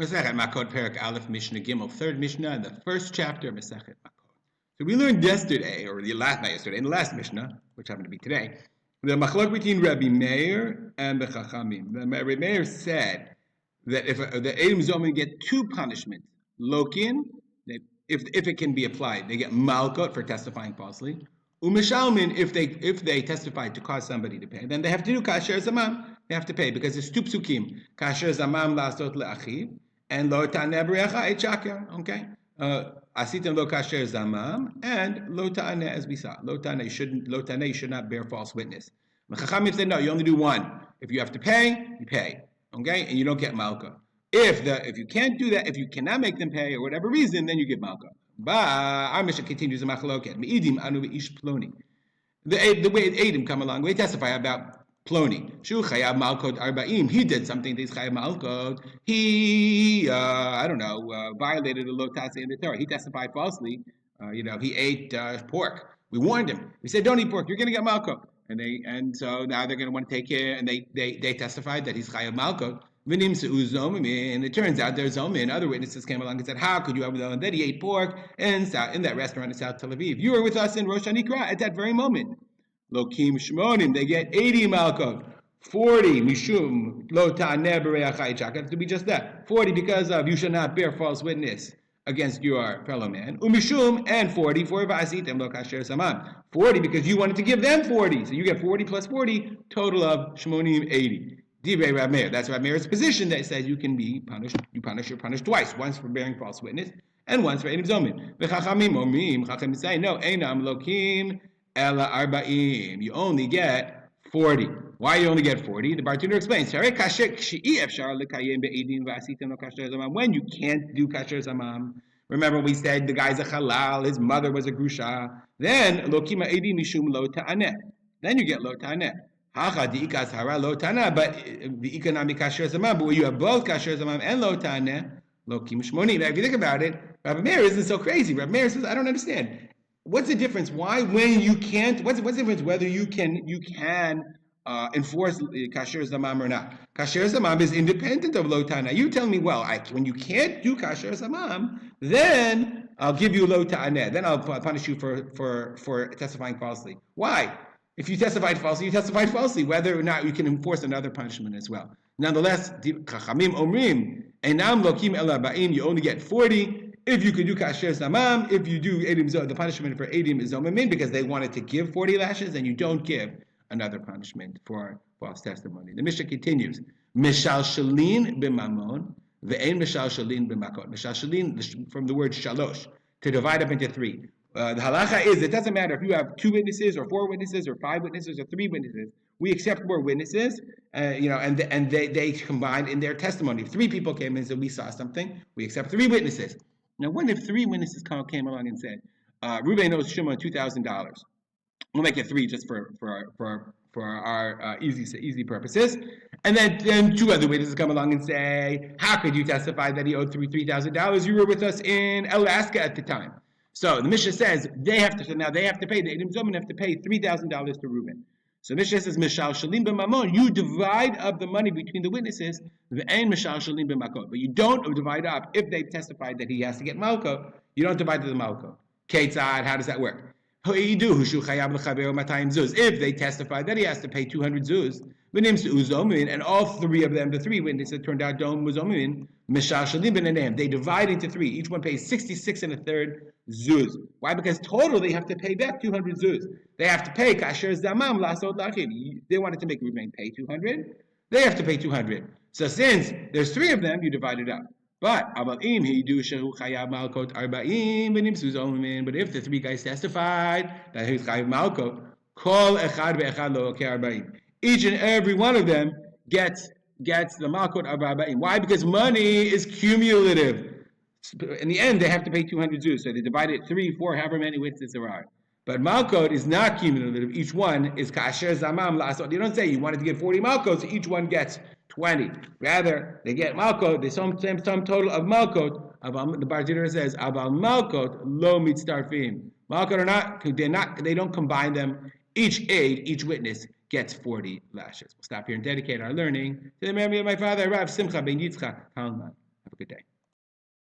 Masechet Makkot, Perak Aleph, Mishnah Gimel, third Mishnah, in the first chapter of Masechet Makkot. So we learned yesterday, or not yesterday, in the last Mishnah, which happened to be today, the machlok between Rabbi Meir and the Chachamim. Rabbi Meir said that if the Eidim Zomemim get two punishments, lokin, if it can be applied, they get malkot for testifying falsely. Umishalmin, if they testify to cause somebody to pay, then they have to do kasher zamam. They have to pay because it's two psukim. Kasher zamam lasot leachiv and lo ta'aneh b'reacha etchaker. Okay, asitim lo kasher zamam and lo ta'aneh, as we saw. Lo ta'aneh you should not bear false witness. Chachamim said no, you only do one. If you have to pay, you pay. Okay, and you don't get malka. If you can't do that, if you cannot make them pay or whatever reason, then you get malka. But our Mishnah continues in machloket. Eidim anu ish ploni. The way Eidim come along, we testify about ploni. Shu chayav malkot arba'im. He did something that is chayav malkot. He violated the lotas in the Torah. He testified falsely. He ate pork. We warned him. We said, don't eat pork. You're going to get malkot. And so now they're going to want to take care. And they testified that he's chayav malkot. And it turns out there's Zomin. Other witnesses came along and said, how could you have known that he ate pork in that restaurant in South Tel Aviv? You were with us in Rosh Hanikra at that very moment. Lokim Shmonim, they get 80 malkot. 40 mishum lo ta'aneh b'reacha etchaker. To be just that. 40 because of you shall not bear false witness against your fellow man. Umishum and 40 for va'asitem lo kasher samam. 40 because you wanted to give them 40. So you get 40 plus 40, total of Shmonim 80. Divrei Rav Meir. That's Rav Meir's position that says you can be punished. You're punished twice. Once for bearing false witness, and once for Eidim Zomemim. V'chachamim omrim. Chachamim say no. Einam lokim ela arba'im. You only get 40. Why you only get 40? The bartender explains. When you can't do kasher zamam. Remember we said the guy's a halal. His mother was a grusha. Then lokima eidim mishum lo ta'aneh. Then you get lo ta'aneh. But the economic kasher zamam, but where you have both kasher zamam and lo ta'aneh, lo kim shmoni. Now, if you think about it, Rabbi Meir isn't so crazy. Rabbi Meir says, I don't understand. What's the difference? Why, when you can't? What's the difference whether you can enforce kasher zamam or not? Kasher zamam is independent of lo ta'aneh. You tell me, well, when you can't do kasher zamam, then I'll give you lo ta'aneh. Then I'll punish you for testifying falsely. Why? If you testified falsely, you testified falsely, whether or not you can enforce another punishment as well. Nonetheless, Chachamim Omrim, Einam Lokim El Arba'im, you only get 40. If you could do Kasher Zamam, if you do Eidim Zomemim, the punishment for Eidim is Zomemim, because they wanted to give 40 lashes, and you don't give another punishment for false testimony. The Mishnah continues, Mishal Shalin b'mamon, ve'en Mishal Shalin b'makot. Mishal Shalin, from the word shalosh, to divide up into three. The halacha is, it doesn't matter if you have 2 witnesses or 4 witnesses or 5 witnesses or 3 witnesses. We accept more witnesses, and they combined in their testimony. If 3 people came in and said we saw something, we accept 3 witnesses. Now, what if 3 witnesses came along and said, Reuben owes Shimon $2,000? We'll make it 3 just for our easy purposes. And then 2 other witnesses come along and say, how could you testify that he owed $3,000? You were with us in Alaska at the time. So the Mishnah says they have to pay. The Eidim Zomemim have to pay $3,000 to Reuben. So the Mishnah says Mishal Shalim b'mamon. You divide up the money between the witnesses. Ve'en Mishal Shalim b'makot. But you don't divide up if they testified that he has to get malko. You don't divide to the malko. Ketzad. How does that work? If they testify that he has to pay 200 zuz, and all 3 of them, the 3 witnesses turned out dom muzomin, they divide into 3. Each one pays 66 1/3 zuz. Why? Because total they have to pay back 200 zuz. They have to pay kasher zamam lasot lachim. They wanted to make Reuben pay 200. They have to pay 200. So since there's 3 of them, you divide it up. But if the 3 guys testified that he's chayav malkot, kol echad ve'echad lo arba'im. Each and every one of them gets the malkot of arba'im. Why? Because money is cumulative. In the end, they have to pay 200 zuz. So they divide it 3, 4, however many witnesses there are. But malkot is not cumulative. Each one is kasher zamam lasot. You don't say you wanted to give 40 malkot, so each one gets 20. Rather, they get malkot. They sum total of malkot. The bartender says, "Abal malkot lo mitztarfim." Malkot or not, they don't combine them. Each witness gets 40 lashes. We'll stop here and dedicate our learning to the memory of my father, Rav Simcha ben Yitzchak Kalman. Have a good day.